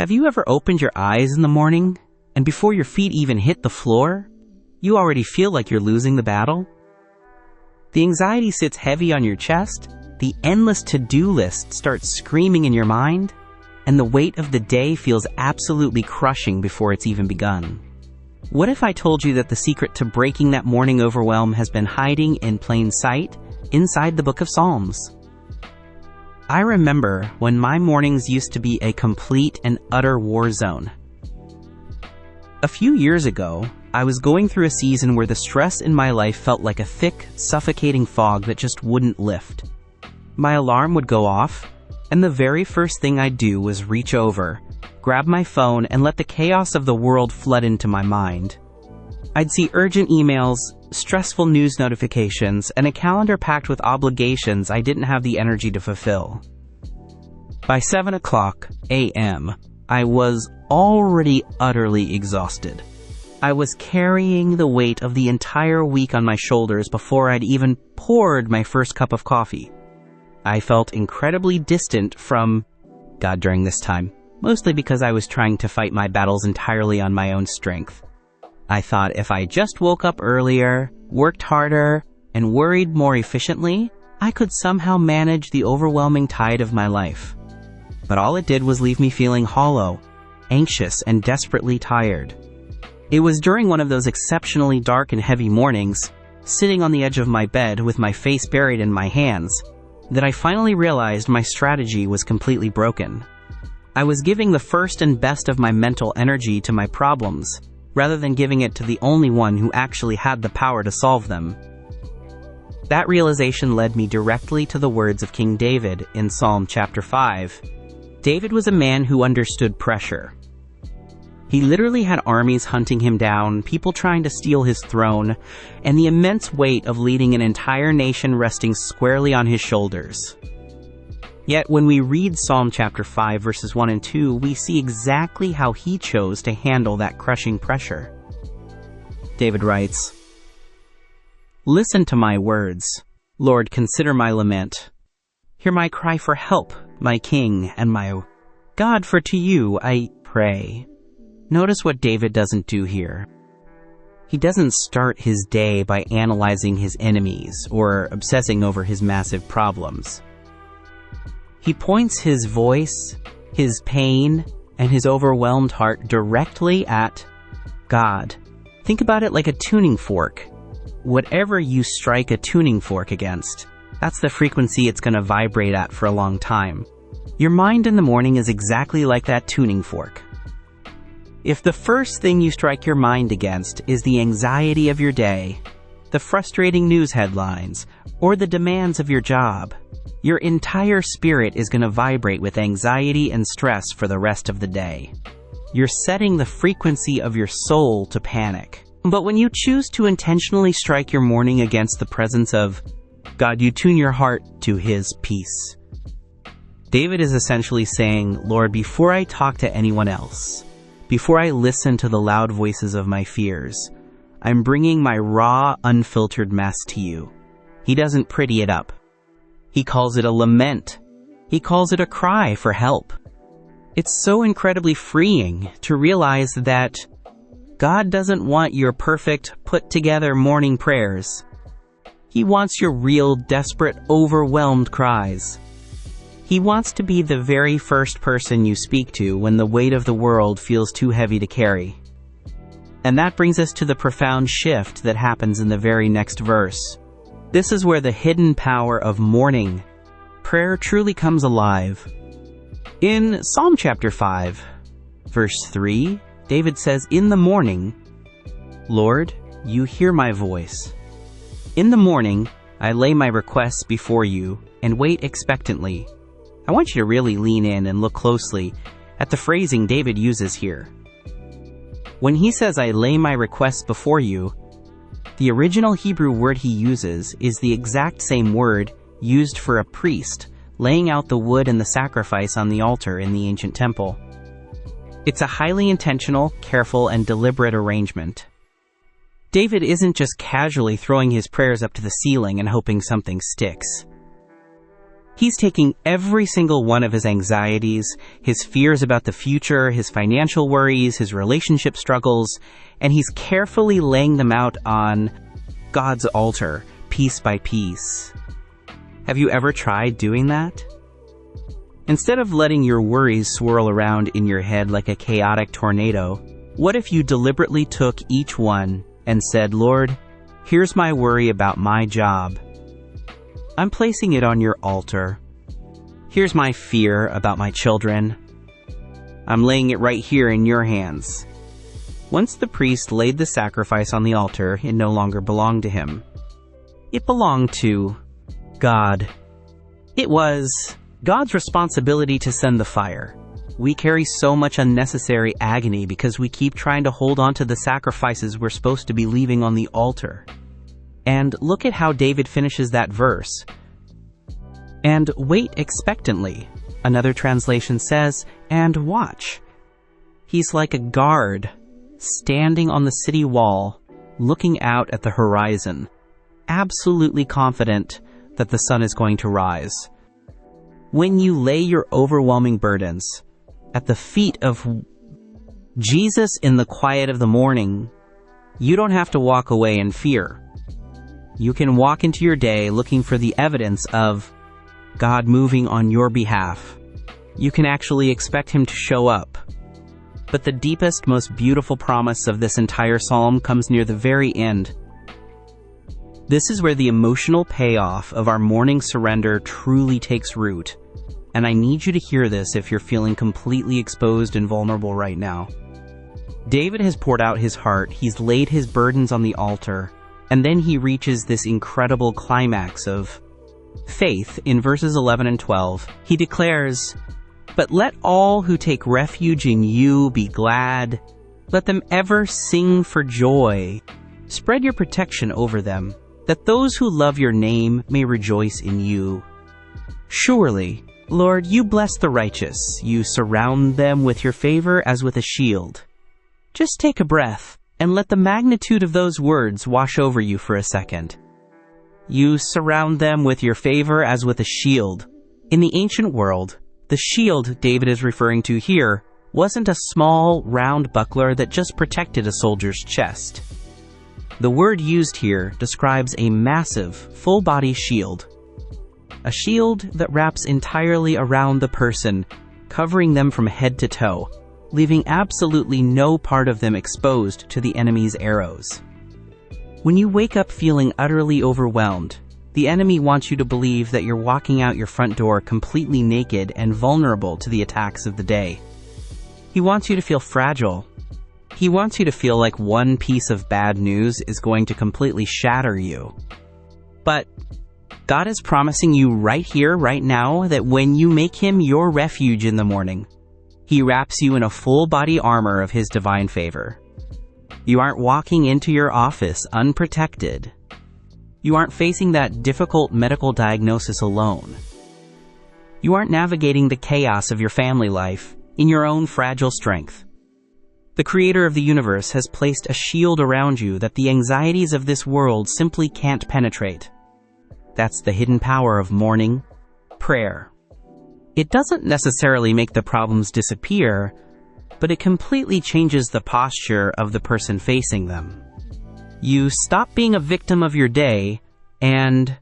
Have you ever opened your eyes in the morning, and before your feet even hit the floor, you already feel like you're losing the battle? The anxiety sits heavy on your chest, the endless to-do list starts screaming in your mind, and the weight of the day feels absolutely crushing before it's even begun. What if I told you that the secret to breaking that morning overwhelm has been hiding in plain sight inside the book of Psalms? I remember when my mornings used to be a complete and utter war zone. A few years ago, I was going through a season where the stress in my life felt like a thick, suffocating fog that just wouldn't lift. My alarm would go off, and the very first thing I'd do was reach over, grab my phone, and let the chaos of the world flood into my mind. I'd see urgent emails, stressful news notifications, and a calendar packed with obligations I didn't have the energy to fulfill. By 7 o'clock a.m., I was already utterly exhausted. I was carrying the weight of the entire week on my shoulders before I'd even poured my first cup of coffee. I felt incredibly distant from God during this time, mostly because I was trying to fight my battles entirely on my own strength. I thought if I just woke up earlier, worked harder, and worried more efficiently, I could somehow manage the overwhelming tide of my life. But all it did was leave me feeling hollow, anxious, and desperately tired. It was during one of those exceptionally dark and heavy mornings, sitting on the edge of my bed with my face buried in my hands, that I finally realized my strategy was completely broken. I was giving the first and best of my mental energy to my problems, rather than giving it to the only one who actually had the power to solve them. That realization led me directly to the words of King David in Psalm chapter 5. David was a man who understood pressure. He literally had armies hunting him down, people trying to steal his throne, and the immense weight of leading an entire nation resting squarely on his shoulders. Yet when we read Psalm chapter 5 verses 1 and 2, we see exactly how he chose to handle that crushing pressure. David writes, "Listen to my words. Lord, consider my lament. Hear my cry for help, my King and my God, for to you I pray." Notice what David doesn't do here. He doesn't start his day by analyzing his enemies or obsessing over his massive problems. He points his voice, his pain, and his overwhelmed heart directly at God. Think about it like a tuning fork. Whatever you strike a tuning fork against, that's the frequency it's going to vibrate at for a long time. Your mind in the morning is exactly like that tuning fork. If the first thing you strike your mind against is the anxiety of your day, the frustrating news headlines, or the demands of your job, your entire spirit is going to vibrate with anxiety and stress for the rest of the day. You're setting the frequency of your soul to panic. But when you choose to intentionally strike your morning against the presence of God, you tune your heart to His peace. David is essentially saying, Lord, before I talk to anyone else, before I listen to the loud voices of my fears, I'm bringing my raw, unfiltered mess to you. He doesn't pretty it up. He calls it a lament. He calls it a cry for help. It's so incredibly freeing to realize that God doesn't want your perfect, put-together morning prayers. He wants your real, desperate, overwhelmed cries. He wants to be the very first person you speak to when the weight of the world feels too heavy to carry. And that brings us to the profound shift that happens in the very next verse. This is where the hidden power of morning prayer truly comes alive. In Psalm chapter 5, verse 3, David says, "In the morning, Lord, you hear my voice. In the morning, I lay my requests before you and wait expectantly." I want you to really lean in and look closely at the phrasing David uses here. When he says, "I lay my requests before you," the original Hebrew word he uses is the exact same word used for a priest laying out the wood and the sacrifice on the altar in the ancient temple. It's a highly intentional, careful, and deliberate arrangement. David isn't just casually throwing his prayers up to the ceiling and hoping something sticks. He's taking every single one of his anxieties, his fears about the future, his financial worries, his relationship struggles, and he's carefully laying them out on God's altar, piece by piece. Have you ever tried doing that? Instead of letting your worries swirl around in your head like a chaotic tornado, what if you deliberately took each one and said, Lord, here's my worry about my job. I'm placing it on your altar. Here's my fear about my children. I'm laying it right here in your hands. Once the priest laid the sacrifice on the altar, it no longer belonged to him. It belonged to God. It was God's responsibility to send the fire. We carry so much unnecessary agony because we keep trying to hold on to the sacrifices we're supposed to be leaving on the altar. And look at how David finishes that verse. And wait expectantly. Another translation says, and watch. He's like a guard, standing on the city wall, looking out at the horizon, absolutely confident that the sun is going to rise. When you lay your overwhelming burdens at the feet of Jesus in the quiet of the morning, you don't have to walk away in fear. You can walk into your day looking for the evidence of God moving on your behalf. You can actually expect Him to show up. But the deepest, most beautiful promise of this entire psalm comes near the very end. This is where the emotional payoff of our morning surrender truly takes root. And I need you to hear this if you're feeling completely exposed and vulnerable right now. David has poured out his heart, he's laid his burdens on the altar, and then he reaches this incredible climax of faith in verses 11 and 12. He declares, But let all who take refuge in you be glad. Let them ever sing for joy. Spread your protection over them, that those who love your name may rejoice in you. Surely, Lord, you bless the righteous. You surround them with your favor as with a shield. Just take a breath and let the magnitude of those words wash over you for a second. You surround them with your favor as with a shield. In the ancient world, the shield David is referring to here wasn't a small, round buckler that just protected a soldier's chest. The word used here describes a massive, full-body shield. A shield that wraps entirely around the person, covering them from head to toe, leaving absolutely no part of them exposed to the enemy's arrows. When you wake up feeling utterly overwhelmed, the enemy wants you to believe that you're walking out your front door completely naked and vulnerable to the attacks of the day. He wants you to feel fragile. He wants you to feel like one piece of bad news is going to completely shatter you. But God is promising you right here, right now, that when you make Him your refuge in the morning, He wraps you in a full-body armor of His divine favor. You aren't walking into your office unprotected. You aren't facing that difficult medical diagnosis alone. You aren't navigating the chaos of your family life in your own fragile strength. The Creator of the universe has placed a shield around you that the anxieties of this world simply can't penetrate. That's the hidden power of morning prayer. It doesn't necessarily make the problems disappear, but it completely changes the posture of the person facing them. You stop being a victim of your day and